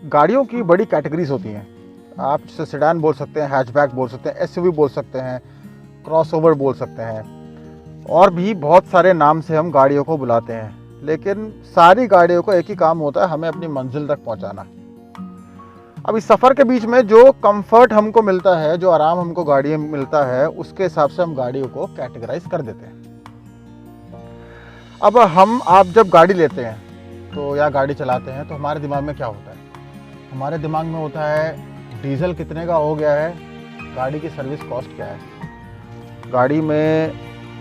गाड़ियों की बड़ी कैटेगरीज होती हैं। आप जिसे सेडान बोल सकते हैं, हैचबैक बोल सकते हैं, एसयूवी बोल सकते हैं, क्रॉसओवर बोल सकते हैं, और भी बहुत सारे नाम से हम गाड़ियों को बुलाते हैं। लेकिन सारी गाड़ियों को एक ही काम होता है, हमें अपनी मंजिल तक पहुंचाना। अब इस सफ़र के बीच में जो कंफर्ट हमको मिलता है, जो आराम हमको गाड़ी में मिलता है, उसके हिसाब से हम गाड़ियों को कैटेगराइज कर देते हैं। अब आप जब गाड़ी लेते हैं तो या गाड़ी चलाते हैं तो हमारे दिमाग में क्या होता है? हमारे दिमाग में होता है डीजल कितने का हो गया है, गाड़ी की सर्विस कॉस्ट क्या है, गाड़ी में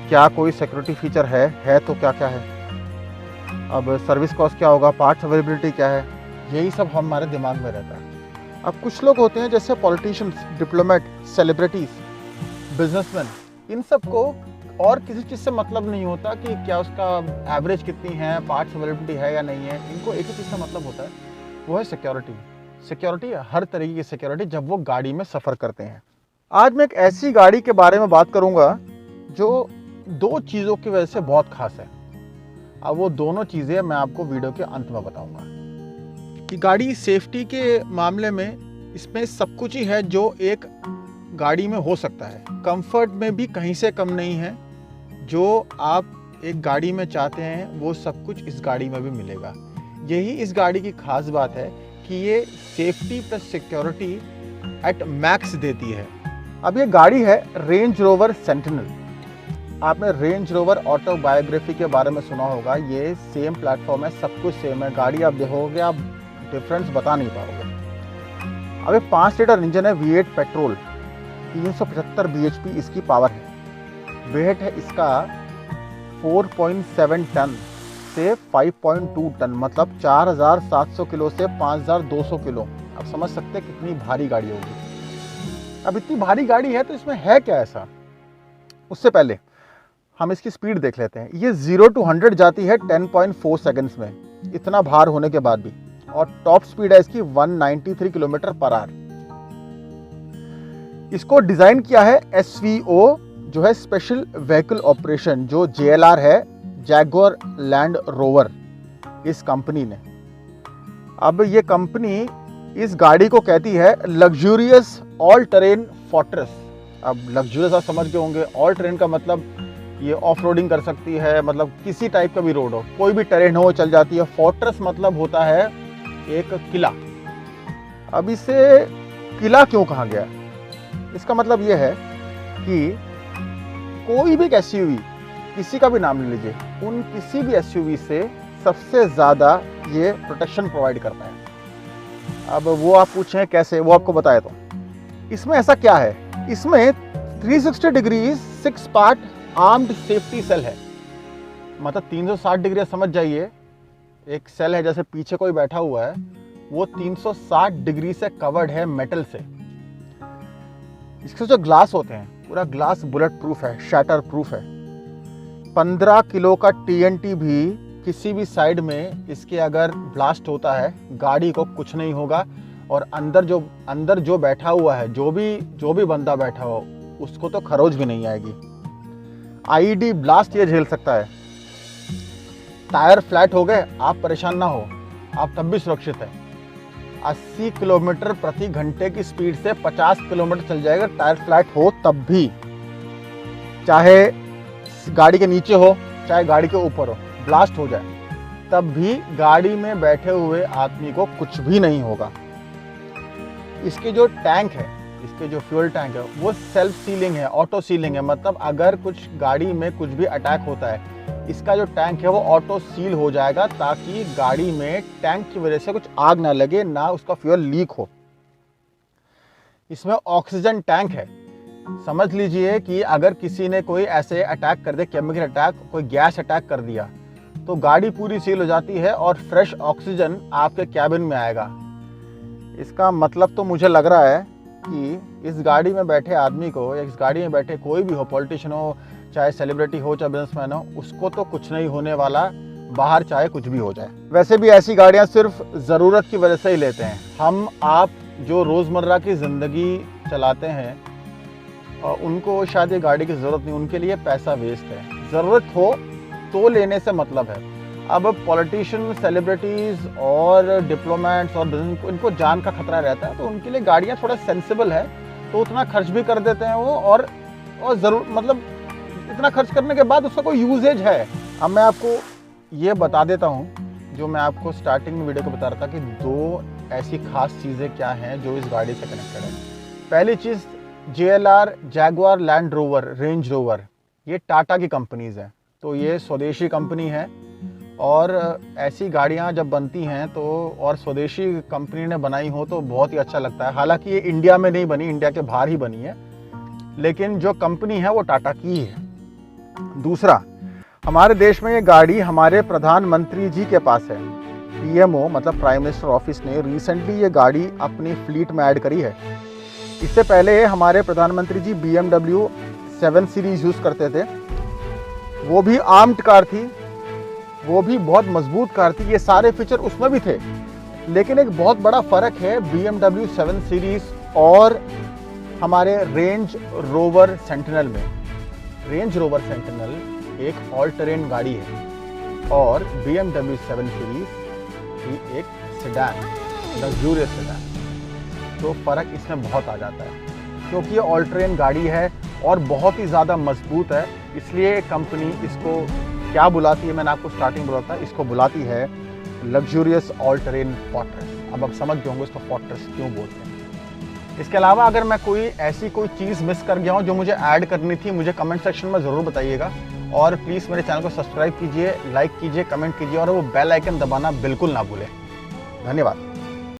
क्या कोई सिक्योरिटी फीचर है तो क्या क्या है, अब सर्विस कॉस्ट क्या होगा, पार्ट्स अवेलेबिलिटी क्या है, यही सब हमारे दिमाग में रहता है। अब कुछ लोग होते हैं जैसे पॉलिटिशियंस, डिप्लोमेट, सेलिब्रिटीज़, बिजनेसमैन, इन सब को और किसी चीज़ से मतलब नहीं होता कि क्या उसका एवरेज कितनी है, पार्ट्स अवेलेबिलिटी है या नहीं है। इनको एक ही चीज़ से मतलब होता है, वो है सिक्योरिटी। सिक्योरिटी, हर तरीके की सिक्योरिटी जब वो गाड़ी में सफ़र करते हैं। आज मैं एक ऐसी गाड़ी के बारे में बात करूंगा जो दो चीज़ों की वजह से बहुत खास है। अब वो दोनों चीज़ें मैं आपको वीडियो के अंत में बताऊंगा। कि गाड़ी सेफ्टी के मामले में इसमें सब कुछ ही है जो एक गाड़ी में हो सकता है। कंफर्ट में भी कहीं से कम नहीं है। जो आप एक गाड़ी में चाहते हैं वो सब कुछ इस गाड़ी में भी मिलेगा। यही इस गाड़ी की खास बात है कि ये safety plus security at max देती है। अब ये गाड़ी है रेंज रोवर सेंटिनल। आपने रेंज रोवर ऑटोबायोग्राफी के बारे में सुना होगा। ये सेम प्लेटफॉर्म है, सब कुछ सेम है। गाड़ी आप देखोगे आप डिफरेंस बता नहीं पाओगे। अब ये 5 लीटर इंजन है, V8 पेट्रोल, 375 bhp इसकी पावर है। वेट है इसका 4.7 टन से 5.2 टन, मतलब 4700 किलो से 5200 किलो। आप समझ सकते हैं कितनी भारी गाड़ी होगी। अब इतनी भारी गाड़ी है तो इसमें है क्या ऐसा? उससे पहले हम इसकी स्पीड देख लेते हैं। ये 0 to 100 जाती है 10.4 सेकंड्स में, इतना भार होने के बाद भी। और टॉप स्पीड है इसकी 193 किलोमीटर पर आवर। इसको डिजाइन किया है SVO, जो है स्पेशल व्हीकल ऑपरेशन, जो JLR है, जैगुआर लैंड रोवर, इस कंपनी ने। अब ये कंपनी इस गाड़ी को कहती है लग्जूरियस ऑल टेरेन फोर्ट्रेस। अब लग्जूरियस आप समझ गए होंगे, ऑल टेरेन का मतलब ये ऑफ रोडिंग कर सकती है, मतलब किसी टाइप का भी रोड हो, कोई भी टेरेन हो चल जाती है। फोर्ट्रेस मतलब होता है एक किला। अब इसे किला क्यों कहा गया? इसका मतलब ये है कि कोई भी एक SUV, किसी का भी नाम ले लीजिए, उन किसी भी SUV से सबसे ज़्यादा ये प्रोटेक्शन प्रोवाइड करता है। अब वो आप पूछें कैसे, वो आपको बताया। तो इसमें ऐसा क्या है, इसमें 360 degree 6 part armed safety cell है। मतलब 360 डिग्री समझ जाइए, एक सेल है जैसे पीछे कोई बैठा हुआ है, वो 360 डिग्री से कवर्ड है मेटल से। इसके जो ग्लास होते हैं, पूरा ग्लास बुलेट प्रूफ है, शैटर प्रूफ है। 15 किलो का TNT भी किसी भी साइड में इसके अगर ब्लास्ट होता है, गाड़ी को कुछ नहीं होगा। और अंदर जो बैठा हुआ है, जो भी बंदा बैठा हो, उसको तो खरोच भी नहीं आएगी। IED ब्लास्ट ये झेल सकता है। टायर फ्लैट हो गए, आप परेशान ना हो, आप तब भी सुरक्षित है। 80 किलोमीटर प्रति घंटे की स्पीड से 50 किलोमीटर चल जाएगा, टायर फ्लैट हो तब भी। चाहे गाड़ी के नीचे हो, चाहे गाड़ी के ऊपर हो, ब्लास्ट हो जाए तब भी गाड़ी में बैठे हुए आदमी को कुछ भी नहीं होगा। इसके जो टैंक है, इसके जो फ्यूल टैंक है, वो सेल्फ सीलिंग है, ऑटो सीलिंग है। मतलब अगर कुछ गाड़ी में कुछ भी अटैक होता है, इसका जो टैंक है वो ऑटो सील हो जाएगा, ताकि गाड़ी में टैंक की वजह से कुछ आग ना लगे, ना उसका फ्यूल लीक हो। इसमें ऑक्सीजन टैंक है। समझ लीजिए कि अगर किसी ने कोई ऐसे अटैक कर दिया, केमिकल अटैक, कोई गैस अटैक कर दिया, तो गाड़ी पूरी सील हो जाती है और फ्रेश ऑक्सीजन आपके कैबिन में आएगा। इसका मतलब तो मुझे लग रहा है कि इस गाड़ी में बैठे आदमी को, या इस गाड़ी में बैठे कोई भी हो, पॉलिटिशियन हो, चाहे सेलिब्रिटी हो, चाहे बिजनेसमैन हो, उसको तो कुछ नहीं होने वाला, बाहर चाहे कुछ भी हो जाए। वैसे भी ऐसी गाड़ियां सिर्फ ज़रूरत की वजह से ही लेते हैं। हम आप जो रोज़मर्रा की ज़िंदगी चलाते हैं, और उनको शायद ये गाड़ी की ज़रूरत नहीं, उनके लिए पैसा वेस्ट है। ज़रूरत हो तो लेने से मतलब है। अब पॉलिटिशियन, सेलिब्रिटीज़ और डिप्लोमेट्स और बिजनेस इनको जान का खतरा रहता है, तो उनके लिए गाड़ियाँ थोड़ा सेंसिबल है, तो उतना खर्च भी कर देते हैं वो, और ज़रूर मतलब इतना खर्च करने के बाद उसका कोई यूजेज है। अब मैं आपको ये बता देता हूँ जो मैं आपको स्टार्टिंग में वीडियो को बता रहा था कि 2 ऐसी खास चीज़ें क्या हैं जो इस गाड़ी से कनेक्टेड है। पहली चीज़ JLR, Jaguar land rover, range rover, ये टाटा की कंपनीज़ हैं, तो ये स्वदेशी कंपनी है। और ऐसी गाड़ियाँ जब बनती हैं तो, और स्वदेशी कंपनी ने बनाई हो तो बहुत ही अच्छा लगता है। हालांकि ये इंडिया में नहीं बनी, इंडिया के बाहर ही बनी है, लेकिन जो कंपनी है वो टाटा की है। दूसरा, हमारे देश में ये गाड़ी हमारे प्रधानमंत्री जी के पास है। PMO मतलब प्राइम मिनिस्टर ऑफिस ने रिसेंटली ये गाड़ी अपनी फ्लीट में ऐड करी है। इससे पहले हमारे प्रधानमंत्री जी BMW 7 सीरीज यूज़ करते थे, वो भी आर्म्ड कार थी, वो भी बहुत मजबूत कार थी, ये सारे फीचर उसमें भी थे। लेकिन एक बहुत बड़ा फ़र्क है BMW 7 सीरीज़ और हमारे रेंज रोवर सेंटिनल में। रेंज रोवर सेंटिनल एक ऑल टेरेन गाड़ी है और BMW 7 सीरीज ही एक सेडान, लग्जूरियस सेडान। तो फ़र्क इसमें बहुत आ जाता है, क्योंकि ये ऑल टेरेन गाड़ी है और बहुत ही ज़्यादा मजबूत है। इसलिए कंपनी इसको क्या बुलाती है, मैंने आपको स्टार्टिंग बोला था, इसको बुलाती है लग्जूरियस ऑल टेरेन फोर्ट्रेस। अब आप समझ गए होंगे इसको फोर्ट्रेस क्यों बोलते हैं। इसके अलावा अगर मैं कोई ऐसी कोई चीज़ मिस कर गया हूँ जो मुझे ऐड करनी थी, मुझे कमेंट सेक्शन में ज़रूर बताइएगा। और प्लीज़ मेरे चैनल को सब्सक्राइब कीजिए, लाइक कीजिए, कमेंट कीजिए और वो बेल आइकन दबाना बिल्कुल ना भूलें। धन्यवाद।